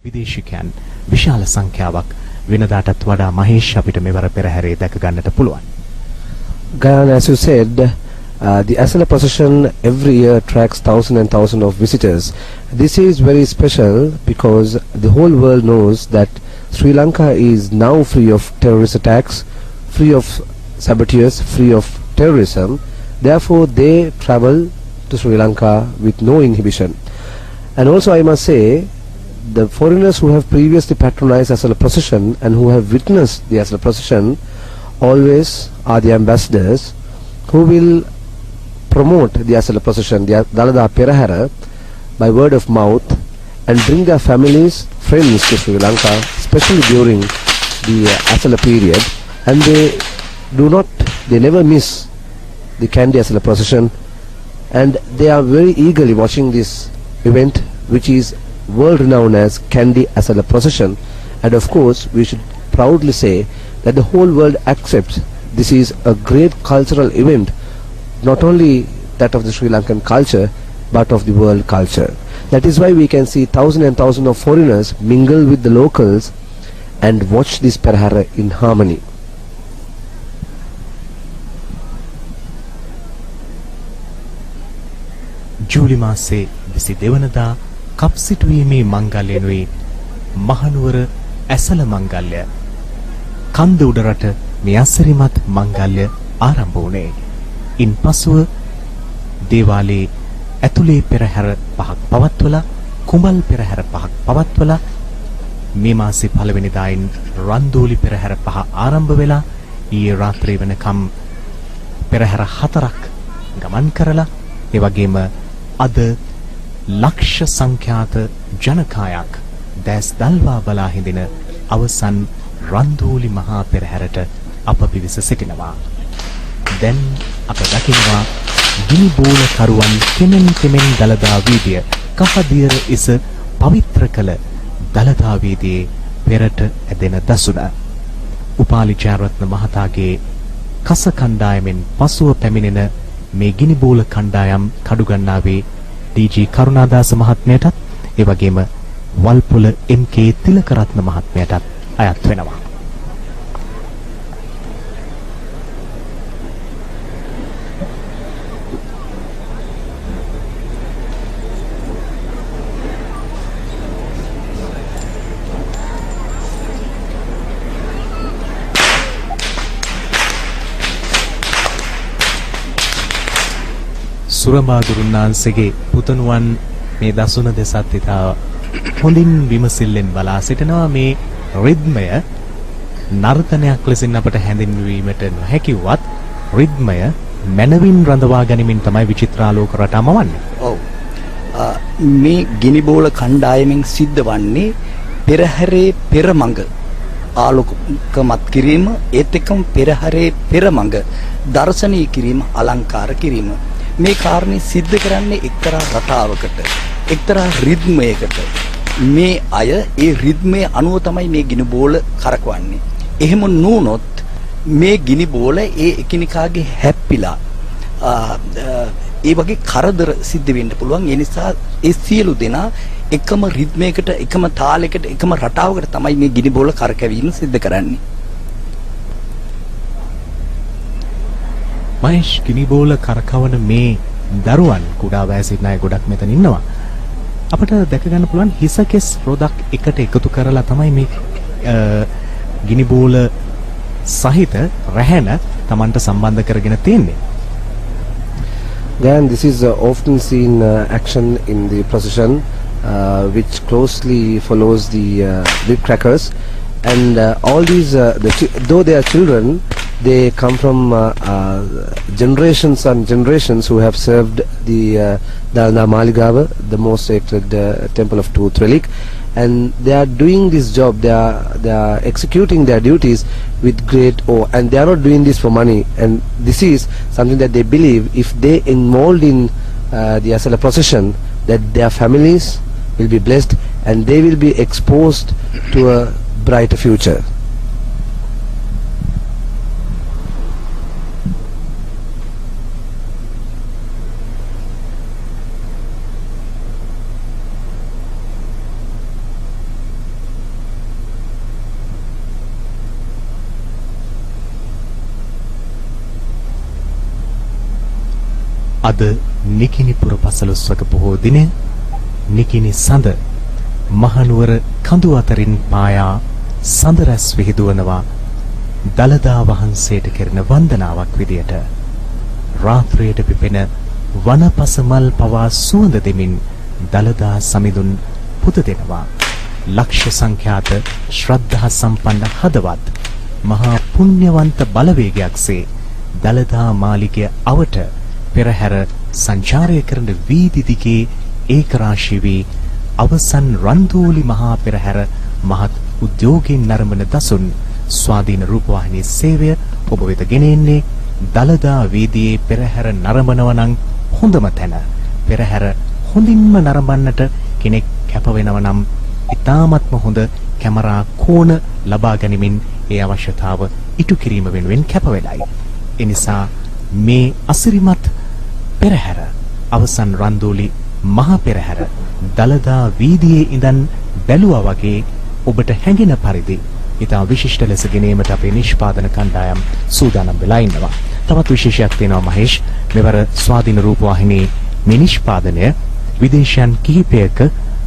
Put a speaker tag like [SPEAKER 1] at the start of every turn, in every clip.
[SPEAKER 1] විදේශිකයන් විශාල සංඛ්‍යාවක් වෙනදාටත් වඩා මහේෂ් අපිට මෙවර පෙරහැරේ දැක ගන්නට පුළුවන්.
[SPEAKER 2] Gayan, as you said, the Asala procession every year attracts thousands and thousands of visitors. This is very special because the whole world knows that Sri Lanka is now free of terrorist attacks, free of saboteurs, free of terrorism. Therefore, they travel to Sri Lanka with no inhibition. And also, I must say, the foreigners who have previously patronized Asala procession and who have witnessed the Asala procession always are the ambassadors who will promote the Asala procession, the Dalada Perahara, by word of mouth and bring their families, friends to Sri Lanka, especially during the Asala period, and they never miss the Kandy Asala procession, and they are very eagerly watching this event, which is world renowned as Kandy Asala procession. And of course, we should proudly say that the whole world accepts this is a great cultural event, not only that of the Sri Lankan culture, but of the world culture. That is why we can see thousands and thousands of foreigners mingle with the locals and watch this Perahara in harmony.
[SPEAKER 1] ජූලි මාසේ 22 වනදා කප් සිටුවීමේ මංගල්‍යනුයි මහනුවර ඇසල මංගල්‍ය කන්ද උඩරට මේ අසිරිමත් මංගල්‍ය ආරම්භ වුණේ. ඉන්පසුව දේවාලයේ ඇතුලේ පෙරහැර පහක් පවත්වලා කුඹල් පෙරහැර පහක් පවත්වලා මේ මාසේ පළවෙනිදායින් රන්දෝලි පෙරහැර පහ ආරම්භ වෙලා ඊයේ රාත්‍රිය වෙනකම් පෙරහැර හතරක් ගමන් කරලා ඒ වගේම අද ලක්ෂ සංඛ්‍යාත ජනකායක් දැස් දල්වා බලා හිඳින අවසන් රන්දෝලි මහා පෙරහැරට අප පිවිස සිටිනවා. දැන් අප දකිනවා ගිනි බෝල කරුවන් කෙමෙන් දලදා වීදිය කහදියර ඉස පවිත්‍ර කළ දලදා වීදියේ පෙරට ඇදෙන දසුන. උපාලි ජයරත්න මහතාගේ කස කණ්ඩායමෙන් පසුව පැමිණෙන මේ ගිනි බෝල කණ්ඩායම් කඩුගන්නාවේ ඩී.ජී. කරුණාදාස මහත්මයාටත් ඒ වගේම වල්පොල එම්.කේ. තිලකරත්න මහත්මයාටත් අයත් වෙනවා. සුරමාදුරුන්නාන්සේගේ පුතණුවන් මේ දසුන දෙසත් ඉතා හොඳින් විමසිල්ලෙන් බලා සිටිනවා. මේ රිද්මය නර්තනයක් ලෙසින් අපට හැඳින්වීමට නොහැකිවත් රිද්මය මනවින් රඳවා ගැනීමෙන් තමයි විචිත්‍රාලෝක රටාම වන්නේ.
[SPEAKER 3] ඔව්. මේ ගිනිබෝල කණ්ඩායමෙන් සිද්ධ වන්නේ පෙරහැරේ පෙරමඟ ආලෝකමත් කිරීම, ඒත් එක්කම පෙරහැරේ පෙරමඟ දර්ශනීය කිරීම, අලංකාර කිරීම. මේ කාරණේ සිද්ධ කරන්නේ එක්තරා රටාවකට, එක්තරා රිද්මයකට. මේ අය ඒ රිද්මයේ අනුව තමයි මේ ගිනි බෝල කරකවන්නේ. එහෙම නුනොත් මේ ගිනි බෝල ඒ එකිනෙකාගේ හැප්පිලා ඒ වගේ කරදර සිද්ධ වෙන්න පුළුවන්. ඒ නිසා ඒ සියලු දෙනා එකම රිද්මයකට, එකම තාලයකට, එකම රටාවකට තමයි මේ ගිනි බෝල කරකැවීම සිද්ධ කරන්නේ.
[SPEAKER 1] මහේෂ් ගිනි බෝල කරකවන මේ දරුවන් කුඩා වයසේ සිටින අය ගොඩක් මෙතන ඉන්නවා. අපිට දැක ගන්න පුළුවන් හිසකෙස් රොදක් එකට එකතු කරලා තමයි මේ ගිනි බෝල සහිත රැහැන Tamanට සම්බන්ධ කරගෙන තියෙන්නේ.
[SPEAKER 2] Again, this is often seen action in the procession, which closely follows the big crackers, and all these, though they are children, they come from generations and generations who have served the Dalna Maligava, the most sacred temple of Tooth Relic, and they are doing this job. They are executing their duties with great awe, and they are not doing this for money. And this is something that they believe if they involved in the Asala procession, that their families will be blessed and they will be exposed to a brighter future.
[SPEAKER 1] අද නිකිනිපුර පසළොස්වක පොහෝ දිනය නිකිනි සඳ මහනුවර කඳු අතරින් පායා සඳ රැස් විහිදුවනවා දලදා වහන්සේට කෙරෙන වන්දනාවක් විදියට. රාත්‍රියට පිපෙන වනපස මල් පවා සුවඳ දෙමින් දලදා සමිඳුන් පුද දෙනවා. ලක්ෂ සංඛ්‍යාත ශ්‍රද්ධා සම්පන්න හදවත් මහා පුණ්‍යවන්ත බලවේගයක්සේ දලදා මාලිගය අවට පෙරහැර සංචාරය කරන වීදි දිගේ ඒකරාශී වී අවසන් රන්දෝලි මහා පෙරහැර මහත් උද්‍යෝගයෙන් නරඹන දසුන් ස්වාධීන රූපවාහිනී සේවය ඔබ වෙත ගෙන එන්නේ දලදා වීදියේ පෙරහැර නරඹනවා නම් හොඳම තැන. පෙරහැර හොඳින්ම නරඹන්නට කෙනෙක් කැප වෙනවා නම් ඉතාමත්ම හොඳ කැමරා කෝණ ලබා ගැනීමෙන් ඒ අවශ්‍යතාව ඉටු කිරීම වෙනුවෙන් කැප වෙලයි. ඒ නිසා මේ අසිරිමත් පෙරහැර අවසන් රන්දෝලි මහා පෙරහැර දලදා වීදියේ ඉඳන් බැලුවා වගේ ඔබට හැඟෙන පරිදි ඉතා විශිෂ්ට ලෙස ගෙනීමට අපේ නිෂ්පාදන කණ්ඩායම් සූදානම් වෙලා ඉන්නවා. තවත් විශේෂයක් තියෙනවා මහේෂ්. මෙවර ස්වාධීන රූපවාහිනී මේ නිෂ්පාදනය විදේශයන් කිහිපයක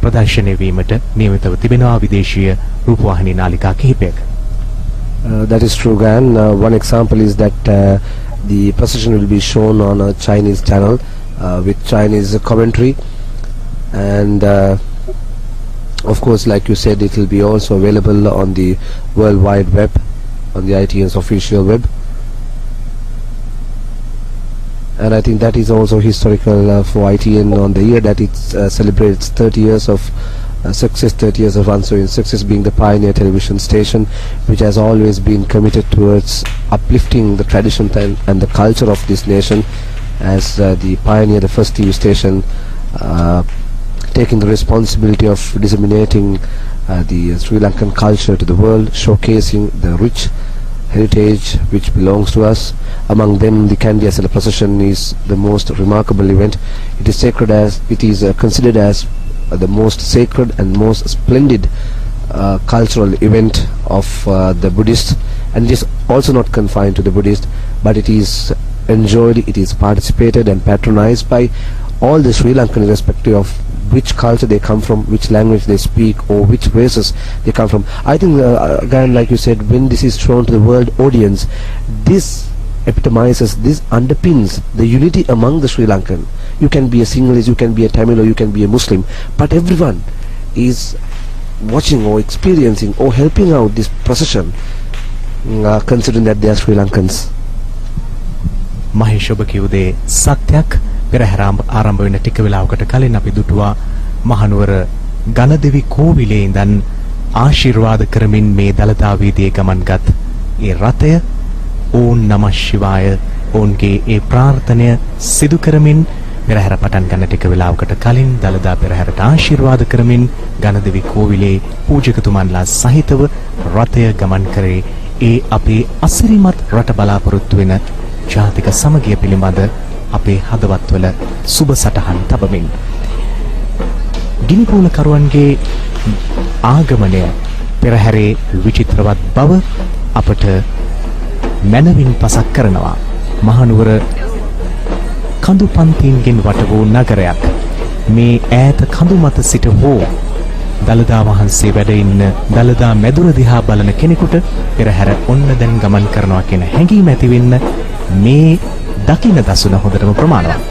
[SPEAKER 1] ප්‍රදර්ශනය වීමට නියමිතව තිබෙනවා. විදේශීය රූපවාහිනී නාලිකා කිහිපයක.
[SPEAKER 2] That is true, Gan. One example is that the procession will be shown on a Chinese channel with Chinese commentary, and of course, like you said, it will be also available on the World Wide Web, on the ITN's official web. And I think that is also historical for ITN on the year that it celebrates 30 years of success, 30 years of unswerving success, being the pioneer television station which has always been committed towards uplifting the tradition and the culture of this nation as the pioneer, the first TV station taking the responsibility of disseminating the Sri Lankan culture to the world, showcasing the rich heritage which belongs to us. Among them, the Kandy Asala procession is the most remarkable event. It is sacred as it is considered as the most sacred and most splendid cultural event of the Buddhists, and it is also not confined to the Buddhists, but it is enjoyed, it is participated and patronized by all the Sri Lankan, irrespective of which culture they come from, which language they speak, or which races they come from. I think, again, like you said, when this is shown to the world audience, this epitomizes, this underpins the unity among the Sri Lankan. You can be a Sinhalese, you can be a Tamil, or you can be a Muslim, but everyone is watching or experiencing or helping out this procession, considering that they are Sri Lankans.
[SPEAKER 1] Mahesh ඔබ කියුදේ සත්‍යක්. පෙරහැර ආරම්භ වෙන ටික වෙලාවකට කලින් අපි දුටුවා මහනුවර ගණදෙවි කෝවිලේ ඉඳන් ආශිර්වාද කරමින් මේ දලදා වීදියේ ගමන්ගත් ඒ රථය ඕන් නමः ශිවාය ඕන්ගේ ඒ ප්‍රාර්ථනය සිදු කරමින් පෙරහැර පටන් ගන්න ටික වෙලාවකට කලින් දලදා පෙරහැරට ආශිර්වාද කරමින් ගණදෙවි කෝවිලේ පූජකතුමන්ලා සහිතව රථය ගමන් කරේ ඒ අපේ අසිරිමත් රට බලාපොරොත්තු වෙන ජාතික සමගිය පිළිබඳ අපේ හදවත්වල සුබ සටහන් තබමින් ගිනිපූලකරුවන්ගේ ආගමනය පෙරහැරේ විචිත්‍රවත් බව අපට මනවින් පසක් කරනවා. මහනුවර කඳු පන්තින්ගෙන් වට වූ නගරයක්. මේ ඈත කඳු මත සිට හෝ දලදා වහන්සේ වැඩ ඉන්න දලදා මැදුර දිහා බලන කෙනෙකුට පෙරහැර ඔන්න දැන් ගමන් කරනවා කියන හැඟීම ඇති වෙන්න මේ දකින්න දසුන හොඳටම ප්‍රමාණවත්.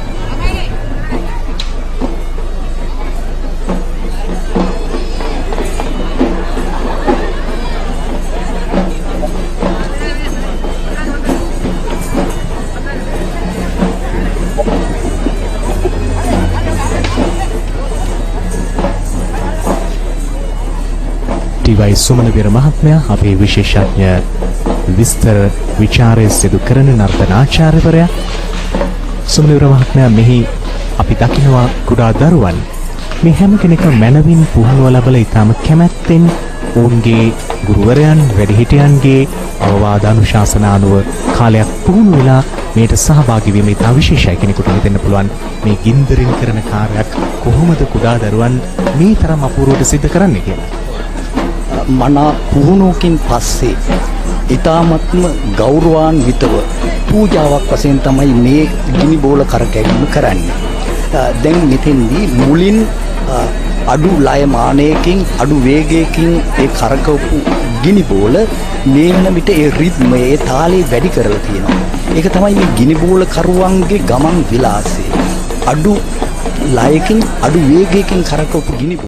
[SPEAKER 1] ටීවයි සුමනවීර මහත්මයා අපේ විශේෂඥ විස්තර විචාරය සිදු කරන නර්තනාචාර්යවරයා. සුමනවීර මහත්මයා, මෙහි අපි දකිනවා කුඩා දරුවන් මේ හැම කෙනෙක්ම මනවින් පුහුණුව ලැබලා ඊටම කැමැත්තෙන් ඔවුන්ගේ ගුරුවරයන් වැඩිහිටියන්ගේ අවවාද අනුශාසනා අනුව කාලයක් පුහුණු වෙලා මේට සහභාගී වීම ඉතා විශේෂයි. කෙනෙකුට හිතෙන්න පුළුවන් මේ ගින්දරින් කරන කාර්යයක් කොහොමද කුඩා දරුවන් මේ තරම් අපූර්වවට සිදු කරන්නේ කියලා.
[SPEAKER 3] මනා පුහුණුවකින් පස්සේ ඊ타මත්ම ගෞරවාන්විතව පූජාවක් වශයෙන් තමයි මේ ගිනි බෝල කරකැවීම කරන්නේ. දැන් මෙතෙන්දී මුලින් අඩු ලය මානයකින් අඩු වේගයකින් ඒ කරකවපු ගිනි බෝල මේ වෙන විට ඒ රිද්මය ඒ තාලේ වැඩි කරලා තියෙනවා. ඒක තමයි මේ ගිනි බෝල කරුවන්ගේ ගමන් විලාසය. අඩු ලයකින් අඩු වේගයකින් කරකවපු ගිනි